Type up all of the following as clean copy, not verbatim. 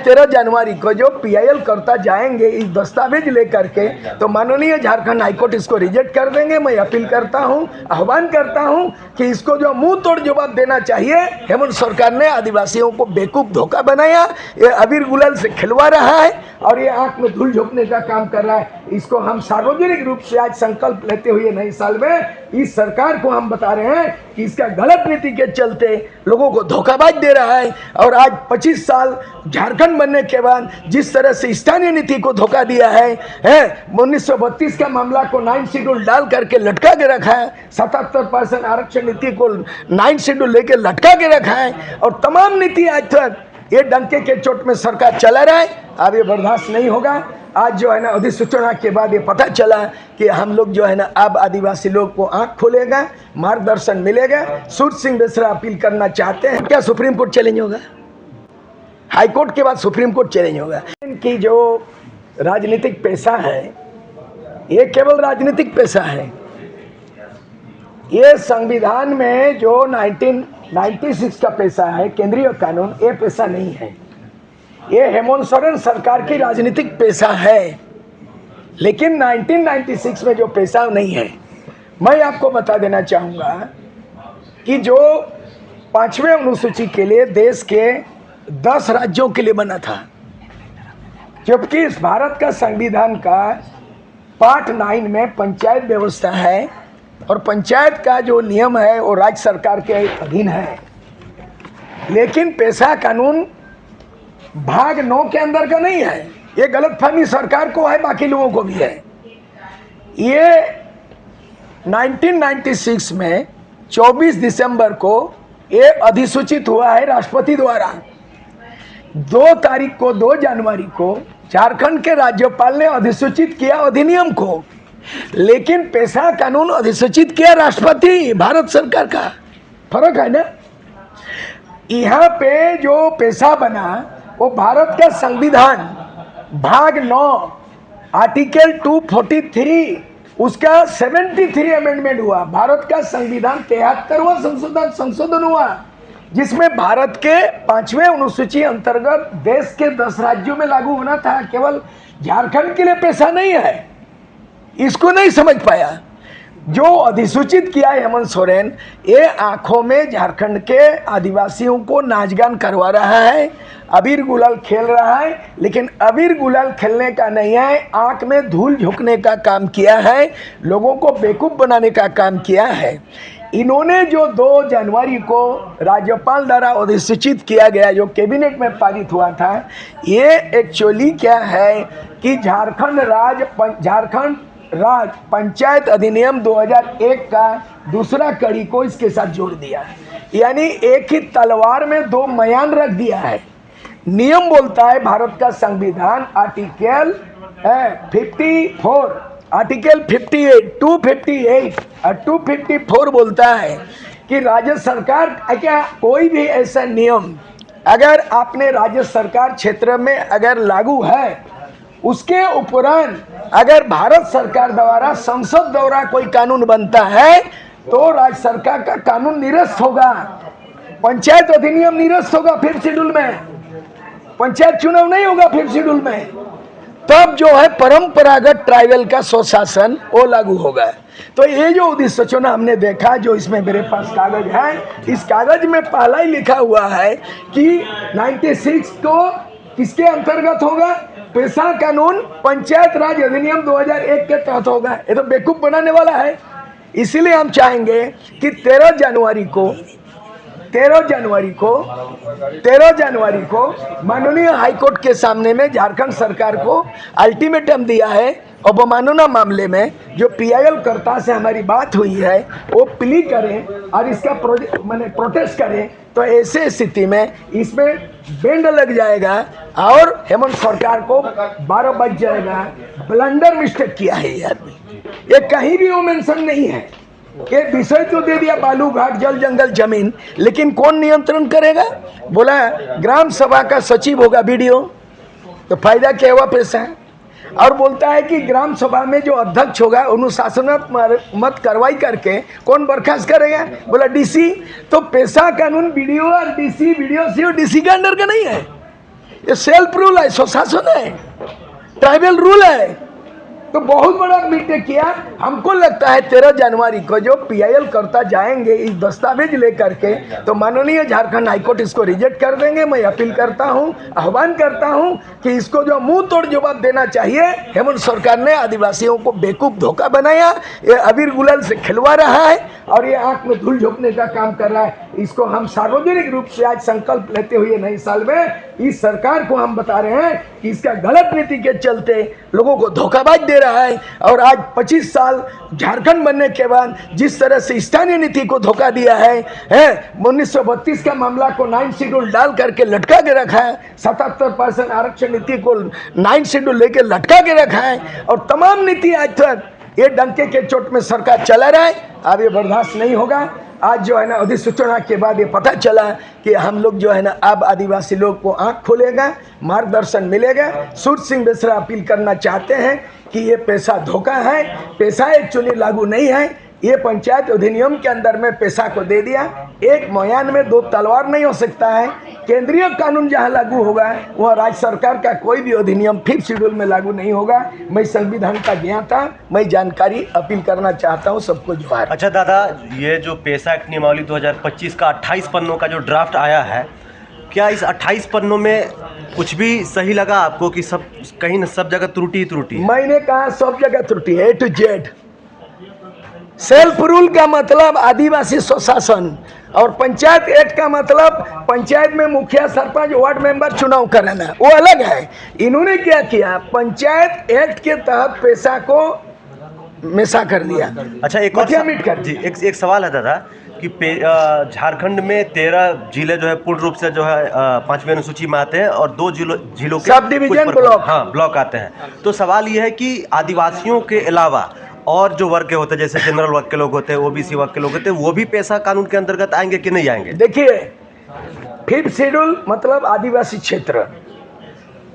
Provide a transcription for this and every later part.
13 जनवरी को जो पीआईएल करता जाएंगे इस दस्तावेज लेकर के, तो माननीय झारखंड हाईकोर्ट इसको रिजेक्ट कर देंगे। मैं अपील करता हूं, आह्वान करता हूं कि इसको जो मुंह तोड़ जवाब देना चाहिए। हेमंत सरकार ने आदिवासियों को बेवकूफ धोखा बनाया, ये अबीर गुलाल से खिलवा रहा है और ये आंख में धूल झोंकने का काम कर रहा है। इसको हम सार्वजनिक रूप से आज संकल्प लेते हुए नए साल में इस सरकार को हम बता रहे हैं कि इसका गलत नीति के चलते लोगों को धोखाबाज दे रहा है। और आज 25 साल झारखंड बनने के बाद जिस तरह से स्थानीय नीति को धोखा दिया है 1932 का मामला को 9 शेड्यूल डाल करके लटका के रखा है, 77% आरक्षण नीति को 9 शेड्यूल लेके लटका के रखा है और तमाम नीति आज तक ये डंके के चोट में सरकार चला रहा है। अब ये बर्दाश्त नहीं होगा। आज जो है ना अधिसूचना के बाद ये पता चला कि हम लोग जो है ना अब आदिवासी लोग को आंख खोलेगा, मार्गदर्शन मिलेगा। सूरज सिंह बेसरा अपील करना चाहते हैं, क्या सुप्रीम कोर्ट चैलेंज होगा? हाईकोर्ट के बाद सुप्रीम कोर्ट चैलेंज होगा। इनकी जो राजनीतिक पैसा है ये केवल राजनीतिक पैसा है। ये संविधान में जो 1996 का पैसा है, केंद्रीय कानून, ये पैसा नहीं है। ये हेमंत सोरेन सरकार की राजनीतिक पैसा है, लेकिन 1996 में जो पैसा नहीं है। मैं आपको बता देना चाहूँगा कि जो 5वें अनुसूची के लिए देश के 10 राज्यों के लिए बना था, जबकि इस भारत का संविधान का पार्ट 9 में पंचायत व्यवस्था है और पंचायत का जो नियम है वो राज्य सरकार के अधीन है। लेकिन पैसा कानून भाग 9 के अंदर का नहीं है। ये गलतफहमी सरकार को है, बाकी लोगों को भी है। ये 1996 में 24 दिसंबर को ये अधिसूचित हुआ है राष्ट्रपति द्वारा। 2 तारीख को 2 जनवरी को झारखंड के राज्यपाल ने अधिसूचित किया अधिनियम को, लेकिन पैसा कानून अधिसूचित किया राष्ट्रपति, भारत सरकार का। फर्क है ना। यहाँ पे जो पैसा बना वो भारत का संविधान भाग 9 आर्टिकल 243 उसका 73 अमेंडमेंट हुआ। भारत का संविधान 73वां संशोधन हुआ, जिसमें भारत के 5वें अनुसूची अंतर्गत देश के 10 राज्यों में लागू होना था। केवल झारखंड के लिए पैसा नहीं है, इसको नहीं समझ पाया। जो अधिसूचित किया हेमंत सोरेन, ये आंखों में झारखंड के आदिवासियों को नाचगान करवा रहा है, अबीर गुलाल खेल रहा है। लेकिन अबीर गुलाल खेलने का नहीं है, आंख में धूल झोंकने का काम किया है, लोगों को बेवकूफ़ बनाने का काम किया है। इन्होंने जो 2 जनवरी को राज्यपाल द्वारा अधिसूचित किया गया, जो कैबिनेट में पारित हुआ था, ये एक्चुअली क्या है कि झारखंड राज पंचायत अधिनियम 2001 का दूसरा कड़ी को इसके साथ जोड़ दिया। यानी एक ही तलवार में 2 मयान रख दिया है। नियम बोलता है भारत का संविधान आर्टिकल 54, आर्टिकल 58, 258 और 254 बोलता है कि राज्य सरकार क्या कोई भी ऐसा नियम अगर आपने राज्य सरकार क्षेत्र में अगर लागू है, उसके उपरांत अगर भारत सरकार द्वारा संसद द्वारा कोई कानून बनता है तो राज्य सरकार का कानून निरस्त होगा। पंचायत अधिनियम निरस्त होगा 5th शेड्यूल में, पंचायत चुनाव नहीं होगा 5th शेड्यूल में। तब जो है परंपरागत ट्राइबल का स्वशासन वो लागू होगा। तो ये जो अधिसूचना हमने देखा, जो इसमें मेरे पास कागज है, इस कागज में पहला ही लिखा हुआ है कि 96 को किसके अंतर्गत होगा, पैसा कानून पंचायत राज अधिनियम 2001 के तहत होगा। ये तो बेवकूफ बनाने वाला है। इसीलिए हम चाहेंगे कि 13 जनवरी को माननीय हाईकोर्ट के सामने में झारखंड सरकार को अल्टीमेटम दिया है। अवमानना मामले में जो पीआईएल कर्ता से हमारी बात हुई है वो प्ली करें और इसका प्रोटेस्ट करें, तो ऐसे स्थिति में इसमें बेंड लग जाएगा और हेमंत सरकार को 12 बज जाएगा। ब्लंडर मिस्टेक किया है ये आदमी, ये कहीं भी वो मेंशन नहीं है। ये विषय तो दे दिया बालू घाट जल जंगल जमीन, लेकिन कौन नियंत्रण करेगा? बोला ग्राम सभा का सचिव होगा वीडियो, तो फायदा क्या हुआ? पैसा है। और बोलता है कि ग्राम सभा में जो अध्यक्ष होगा अनुशासनात्मक कार्रवाई करके कौन बर्खास्त करेगा? बोला डीसी। तो पैसा कानून वीडियो और डीसी, वीडियो सी और डीसी के अंडर का नहीं है। ये सेल्फ रूल है, स्वशासन है, ट्राइबल रूल है। तो बहुत बड़ा मीटिंग किया। हमको लगता है 13 जनवरी को जो PIL करता जाएंगे इस दस्तावेज लेकर के, तो माननीय झारखंड हाईकोर्ट इसको रिजेक्ट कर देंगे। मैं अपील करता हूं, आह्वान करता हूं कि इसको जो मुंह तोड़ जवाब देना चाहिए। हेमंत सरकार ने आदिवासियों को बेवकूफ धोखा बनाया, ये अबीर गुलाल से खिलवा रहा है और ये आंख में धूल झोंकने का काम कर रहा है। इसको हम सार्वजनिक रूप से आज संकल्प लेते हुए नए साल में इस सरकार को हम बता रहे हैं कि इसका गलत नीति के चलते लोगों को धोखाबाज दे रहा है। और आज 25 साल झारखंड बनने के बाद जिस तरह से स्थानीय नीति को धोखा दिया है 1932 का मामला को 9 शेड्यूल डाल करके लटका के रखा है, 77% आरक्षण नीति को 9 शेड्यूल लेके लटका के रखा है और तमाम नीति आज तक ये डंके के चोट में सरकार चला रहा है। अब ये बर्दाश्त नहीं होगा। आज जो है ना अधिसूचना के बाद ये पता चला कि हम लोग जो है ना अब आदिवासी लोग को आंख खोलेगा, मार्गदर्शन मिलेगा। सूरज सिंह बेसरा अपील करना चाहते हैं कि ये पैसा धोखा है, पैसा एक्चुअली लागू नहीं है। ये पंचायत अधिनियम के अंदर में पैसा को दे दिया। एक मयान में 2 तलवार नहीं हो सकता है। केंद्रीय कानून जहां लागू होगा वह राज्य सरकार का कोई भी अधिनियम 5th शेड्यूल में लागू नहीं होगा। मैं संविधान का ज्ञाता, मैं जानकारी अपील करना चाहता हूं सबको जोहार। अच्छा दादा, ये जो पैसा एक्ट नियमावली 2025 का 28 पन्नों का जो ड्राफ्ट आया है, क्या इस 28 पन्नों में कुछ भी सही लगा आपको कि सब कहीं न सब जगह त्रुटि ही त्रुटि? मैंने कहा सब जगह त्रुटि है, A to Z। Self rule का मतलब आदिवासी स्वशासन और पंचायत एक्ट का मतलब पंचायत में मुखिया, सरपंच, वार्ड मेंबर चुनाव कराना, वो अलग है। इन्होंने क्या किया, पंचायत एक्ट के तहत पैसा को मिसा कर दिया। अच्छा, एक और जी एक सवाल है दादा कि झारखंड में 13 जिले जो है पूर्ण रूप से जो है 5वीं अनुसूची में आते हैं और 2 जिलों के सब डिवीजन ब्लॉक, हाँ ब्लॉक आते हैं। तो सवाल ये है कि आदिवासियों के अलावा और जो वर्ग के होते हैं, जैसे जनरल वर्ग के लोग होते हैं, OBC वर्ग के लोग होते हैं, वो भी पैसा कानून के अंतर्गत आएंगे कि नहीं आएंगे? देखिए, 5th शेड्यूल मतलब आदिवासी क्षेत्र।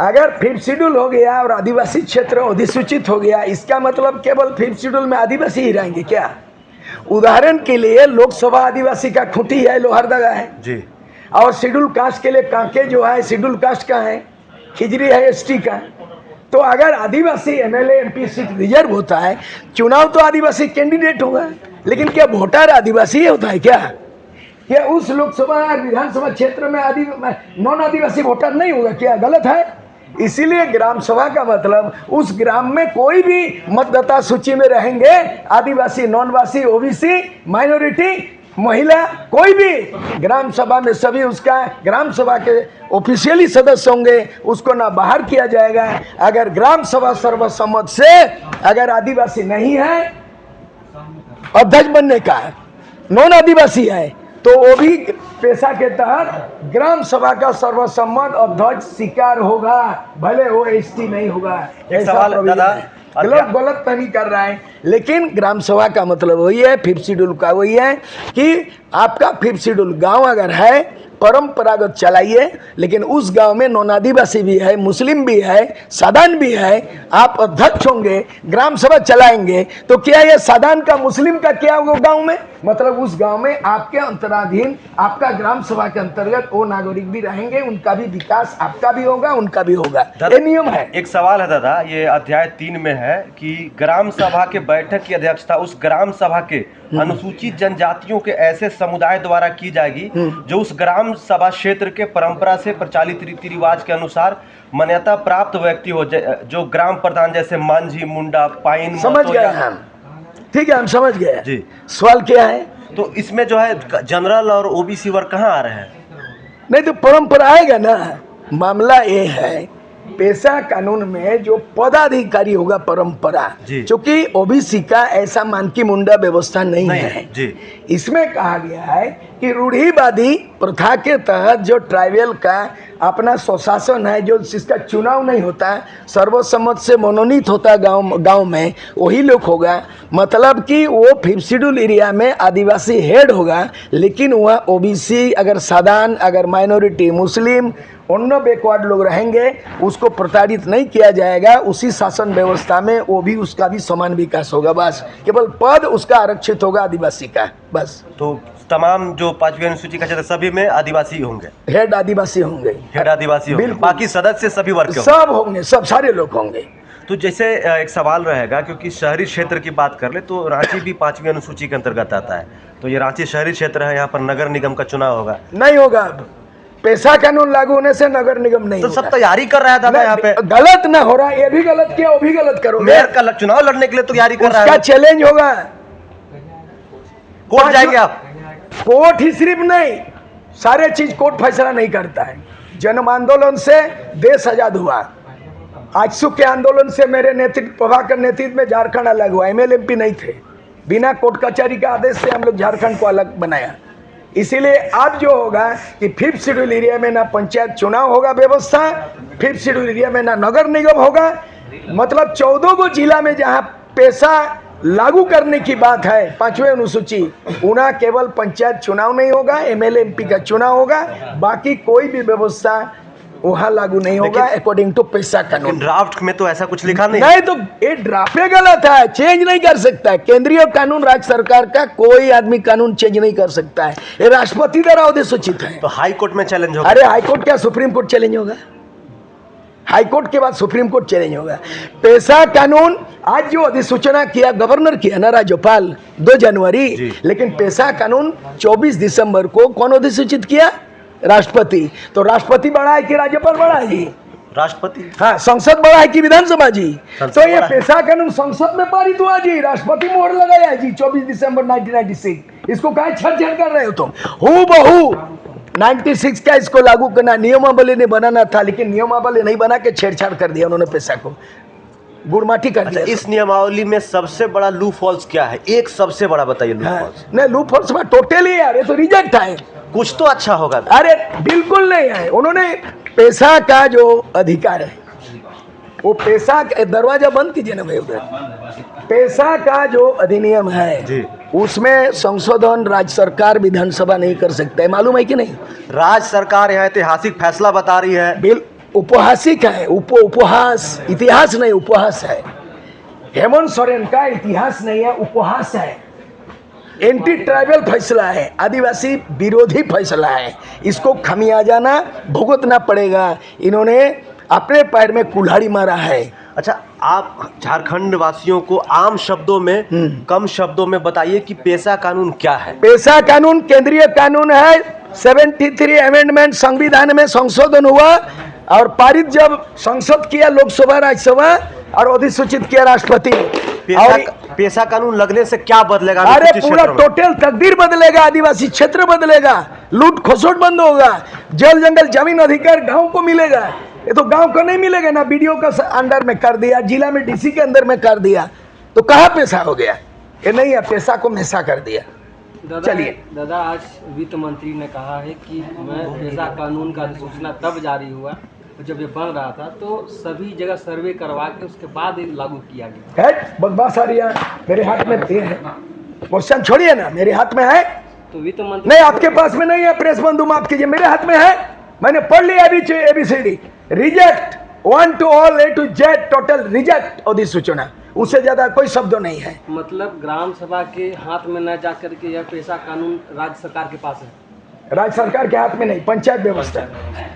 अगर 5th शेड्यूल हो गया और आदिवासी क्षेत्र अधिसूचित हो गया, इसका मतलब केवल 5th शेड्यूल में आदिवासी ही रहेंगे क्या? उदाहरण के लिए लोकसभा आदिवासी का खूंटी है, लोहरदगा है जी, और शेड्यूल कास्ट के लिए कांके जो है शेड्यूल कास्ट का है, खिजरी है ST का। तो अगर आदिवासी MLA MP सीट रिजर्व होता है, चुनाव तो आदिवासी कैंडिडेट होगा, लेकिन क्या वोटर आदिवासी होता है क्या? क्या उस लोकसभा विधानसभा क्षेत्र में नॉन आदिवासी वोटर नहीं होगा क्या? गलत है। इसीलिए ग्राम सभा का मतलब उस ग्राम में कोई भी मतदाता सूची में रहेंगे, आदिवासी, नॉनवासी, OBC, माइनॉरिटी, महिला, कोई भी ग्राम सभा में सभी उसका ग्राम सभा के ऑफिशियली सदस्य होंगे, उसको ना बाहर किया जाएगा। अगर ग्राम सभा सर्वसम्मत से अगर आदिवासी नहीं है, अध्यक्ष बनने का नॉन आदिवासी है, तो वो भी पैसा के तहत ग्राम सभा का सर्वसम्मत अध्यक्ष स्वीकार होगा, भले वो ST नहीं होगा। एक सवाल दादा, गलत नहीं कर रहा है, लेकिन ग्राम सभा का मतलब वही है, 5th शेड्यूल का वही है कि आपका 5th शेड्यूल गांव अगर है परंपरागत चलाइए, लेकिन उस गांव में नॉन आदिवासी भी है, मुस्लिम भी है, साधारण भी है। आप अध्यक्ष होंगे, ग्राम सभा चलाएंगे, तो क्या ये साधारण का मुस्लिम का क्या होगा गांव में? मतलब उस गांव में आपके अंतराधीन, आपका ग्राम सभा के अंतर्गत वो नागरिक भी रहेंगे, उनका भी विकास आपका भी होगा, उनका भी होगा। ये नियम है। एक सवाल है दादा, ये अध्याय 3 में है कि ग्राम सभा के बैठक की अध्यक्षता उस ग्राम सभा के अनुसूचित जनजातियों के ऐसे समुदाय द्वारा की जाएगी जो उस ग्राम सभा क्षेत्र के परंपरा से प्रचलित रीति रिवाज के अनुसार मान्यता प्राप्त व्यक्ति हो, जो ग्राम प्रधान जैसे मांझी, मुंडा, पाइन। समझ गए हम, ठीक है, हम समझ गए जी। सवाल क्या है? तो इसमें जो है जनरल और OBC वर्ग कहाँ आ रहे हैं? नहीं तो परंपरा आएगा ना। मामला ये है, पेशा कानून में जो पदाधिकारी होगा परंपरा, क्योंकि OBC का ऐसा मानकी मुंडा व्यवस्था नहीं है जी। इसमें कहा गया है कि रूढ़िवादी प्रथा के तहत जो ट्राइबल का अपना स्वशासन है, जो जिसका चुनाव नहीं होता, सर्वसम्मत से मनोनीत होता गांव में, वही लोग होगा। मतलब कि वो 5th शेड्यूल एरिया में आदिवासी हेड होगा, लेकिन वह OBC अगर साधारण, अगर माइनॉरिटी, मुस्लिम, अन्य बैकवर्ड लोग रहेंगे, उसको प्रताड़ित नहीं किया जाएगा। उसी शासन व्यवस्था में वो भी, उसका भी समान विकास होगा। बस केवल पद उसका आरक्षित होगा आदिवासी का, बस। तो तमाम जो 5वीं अनुसूची का क्षेत्र सभी में आदिवासी होंगे, हेड आदिवासी होंगे, हेड आदिवासी होंगे, बिल्कुल। बाकी सदस्य सभी वर्ग के सब होंगे, सब सारे लोग होंगे। तो जैसे एक सवाल रहेगा, क्योंकि शहरी क्षेत्र की बात कर ले तो रांची भी 5वीं अनुसूची के अंतर्गत आता है, तो ये रांची शहरी क्षेत्र है, यहाँ पर नगर निगम का चुनाव होगा, नहीं होगा। अब पैसा कानून लागू होने से नगर निगम नहीं तो होगा। सब तैयारी कर रहा है दादा यहाँ पे। गलत ना हो रहा, ये भी गलत किया, वो भी गलत करोगे। मेयर का चुनाव लड़ने के लिए तैयारी कर रहा उसका है, चैलेंज होगा, कोर्ट जाएंगे आप? कोर्ट ही सिर्फ नहीं, सारे चीज कोर्ट फैसला नहीं करता है। जन आंदोलन से देश आजाद हुआ, आजसू के आंदोलन से मेरे नेतृत्व, प्रभाकर नेतृत्व में झारखंड अलग हुआ, एमएलएमपी नहीं थे, बिना कोर्ट कचहरी का आदेश से हम लोग झारखंड को अलग बनाया। इसीलिए आज जो होगा कि 5th शेड्यूल एरिया में ना पंचायत चुनाव होगा व्यवस्था, 5th शेड्यूल एरिया में ना नगर निगम होगा, मतलब 14 को जिला में जहां पैसा लागू करने की बात है 5वीं अनुसूची, उना केवल पंचायत चुनाव नहीं होगा, एमएलए एमपी का चुनाव होगा, बाकी कोई भी व्यवस्था वहां लागू नहीं होगा अकॉर्डिंग टू पैसा कानून। ड्राफ्ट में तो ऐसा कुछ लिखा नहीं, तो ये ड्राफ्ट गलत है, चेंज नहीं कर सकता है। केंद्रीय कानून राज्य सरकार का, कोई आदमी कानून चेंज नहीं कर सकता है, ये राष्ट्रपति द्वारा अधिसूचित है। तो हाई कोर्ट में चैलेंज होगा? अरे हाई कोर्ट क्या, सुप्रीम कोर्ट चैलेंज होगा? हाई कोर्ट के बाद सुप्रीम कोर्ट चैलेंज होगा। पैसा कानून आज जो अधिसूचना किया गवर्नर किया ना, राज्यपाल 2 जनवरी, लेकिन पैसा कानून 24 दिसंबर को कौन अधिसूचित किया? राष्ट्रपति। तो राष्ट्रपति बड़ा है कि राज्यपाल बड़ा है जी? राष्ट्रपति। हाँ, संसद बड़ा है कि विधानसभा जी? तो ये पैसा कानून संसद में पारित हुआ जी, राष्ट्रपति मोहर लगाया है जी 24 दिसंबर 1996। इसको काहे छेड़छाड़ कर रहे हो तुम? हूबहू 96 का इसको लागू करना, नियमावली ने बनाना था, लेकिन नियमावली नहीं बना के छेड़छाड़ कर दिया उन्होंने, पैसा को गुड़माटी कर दिया। इस नियमावली में सबसे बड़ा लू फॉल्स क्या है? एक सबसे बड़ा बताइए लू फॉल्स। नहीं, लू फॉल्स में टोटली यार, ये तो रिजेक्ट है। कुछ तो अच्छा होगा। अरे बिल्कुल नहीं है, उन्होंने पैसा का जो अधिकार है, वो पैसा, दरवाजा बंद कीजिए ना भाई उधर, पैसा का जो अधिनियम है जी, उसमें संशोधन राज्य सरकार विधानसभा नहीं कर सकता है, मालूम है कि नहीं? राज्य सरकार यह ऐतिहासिक फैसला बता रही है। बिल उपहासिक है, उपहास, इतिहास नहीं, उपहास है। हेमंत सोरेन का इतिहास नहीं है, उपहास है। एंटी ट्राइबल फैसला है, आदिवासी विरोधी फैसला है, इसको खमियाजाना भुगतना पड़ेगा। इन्होंने अपने पैर में कुल्हाड़ी मारा है। अच्छा, आप झारखंड वासियों को आम शब्दों में, कम शब्दों में बताइए कि पैसा कानून क्या है? पैसा कानून केंद्रीय कानून है। 73 अमेंडमेंट संविधान में संशोधन हुआ और पारित जब संसद किया, लोकसभा राज्यसभा, और अधिसूचित किया राष्ट्रपति। पैसा कानून लगने से क्या बदलेगा? अरे पूरा टोटल तकदीर बदलेगा, आदिवासी क्षेत्र बदलेगा, लूट खसोट बंद होगा, जल जंगल जमीन अधिकार गांव को मिलेगा। ये तो गांव को नहीं मिलेगा ना, बीडीओ का अंडर में कर दिया, जिला में डीसी के अंदर में कर दिया, तो कहाँ पैसा हो गया? ये नहीं है, पैसा को मैसा कर दिया। चलिए दादा, आज वित्त मंत्री ने कहा है कि मैं पैसा कानून का अधिसूचना तब जारी हुआ जब ये बन रहा था, तो सभी जगह सर्वे करवा के उसके बाद ही लागू किया गया है। बकवास आ रही है, मेरे हाथ में ये है, क्वेश्चन छोड़िए ना, मेरे हाथ में है। तो वित्त मंत्री नहीं, आपके पास में नहीं है, प्रेस बंधु माफ कीजिए, मेरे हाथ में है, मैंने पढ़ लिया अभी ABCD, reject 1 to all A to Z, total reject अधिसूचना, उससे ज्यादा कोई शब्द नहीं है। मतलब ग्राम सभा के हाथ में न जा करके यह पैसा कानून राज्य सरकार के पास है? राज्य सरकार के हाथ में नहीं, पंचायत व्यवस्था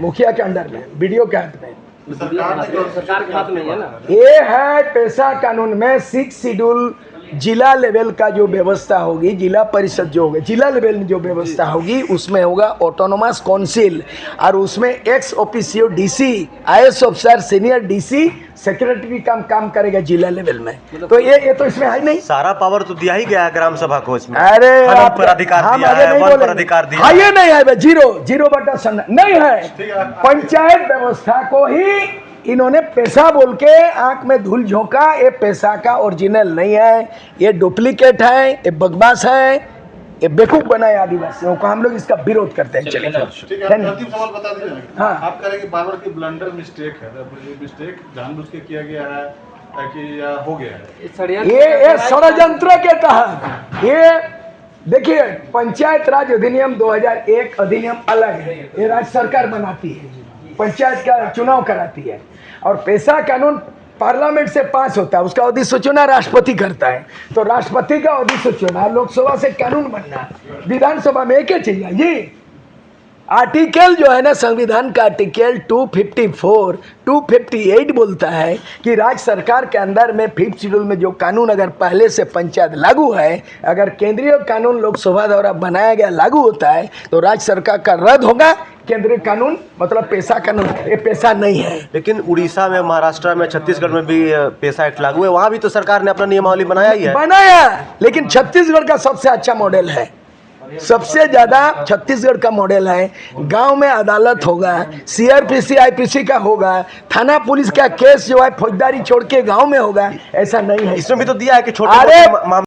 मुखिया के अंडर में, बीडीओ के हाथ में, सरकार के हाथ में है ना। ये है पैसा कानून में 6 शेड्यूल जिला लेवल का जो व्यवस्था होगी, जिला परिषद जो होगी, जिला लेवल में जो व्यवस्था होगी, उसमें होगा ऑटोनोमस काउंसिल, और उसमें ex officio DC, IAS officer, senior DC, secretary काम करेगा जिला लेवल में। तो ये तो इसमें है नहीं, सारा पावर तो दिया ही गया है ग्राम सभा को इसमें। अरे पर अधिकार दिया है, वन पर अधिकार दिया है, ये नहीं है, 0/0 नहीं है। पंचायत व्यवस्था को ही इन्होंने पैसा बोल के आंख में धूल झोंका। ये पैसा का ओरिजिनल नहीं है, ये डुप्लीकेट है, ये बकवास है, ये बेवकूफ बनाए आदिवासियों को। हम लोग इसका विरोध करते हैं। चलिए अंतिम सवाल बता दीजिए। हाँ, आप कह रहे हैं कि बार-बार की ब्लंडर मिस्टेक है, मिस्टेक जानबूझ के किया गया है कि या हो गया है? ये षड्यंत्र के तहत, ये देखिए, पंचायत राज अधिनियम 2001 अधिनियम अलग है, ये राज्य सरकार बनाती है, पंचायत का चुनाव कराती है, और पैसा कानून पार्लियामेंट से पास होता है, उसका अधिसूचना राष्ट्रपति करता है। तो राष्ट्रपति का अधिसूचना लोकसभा से कानून बनना, विधानसभा में एक ही चाहिए। ये आर्टिकल जो है ना, संविधान का आर्टिकल 254, 258 बोलता है कि राज्य सरकार के अंदर में 5th शेड्यूल में जो कानून अगर पहले से पंचायत लागू है, अगर केंद्रीय कानून लोकसभा द्वारा बनाया गया लागू होता है तो राज्य सरकार का रद्द होगा। केंद्रीय कानून मतलब पेशा कानून, ये पेशा नहीं है। लेकिन उड़ीसा में, महाराष्ट्र में, छत्तीसगढ़ में भी पेशा एक्ट लागू है, वहाँ भी तो सरकार ने अपना नियमावली बनाया ही है। बनाया, लेकिन छत्तीसगढ़ का सबसे अच्छा मॉडल है, सबसे ज्यादा छत्तीसगढ़ का मॉडल है। गांव में अदालत होगा, CRPC IPC का होगा, थाना पुलिस का केस जो है फौजदारी छोड़ के गांव में होगा, ऐसा नहीं है। इसमें भी तो दिया है कि छोटे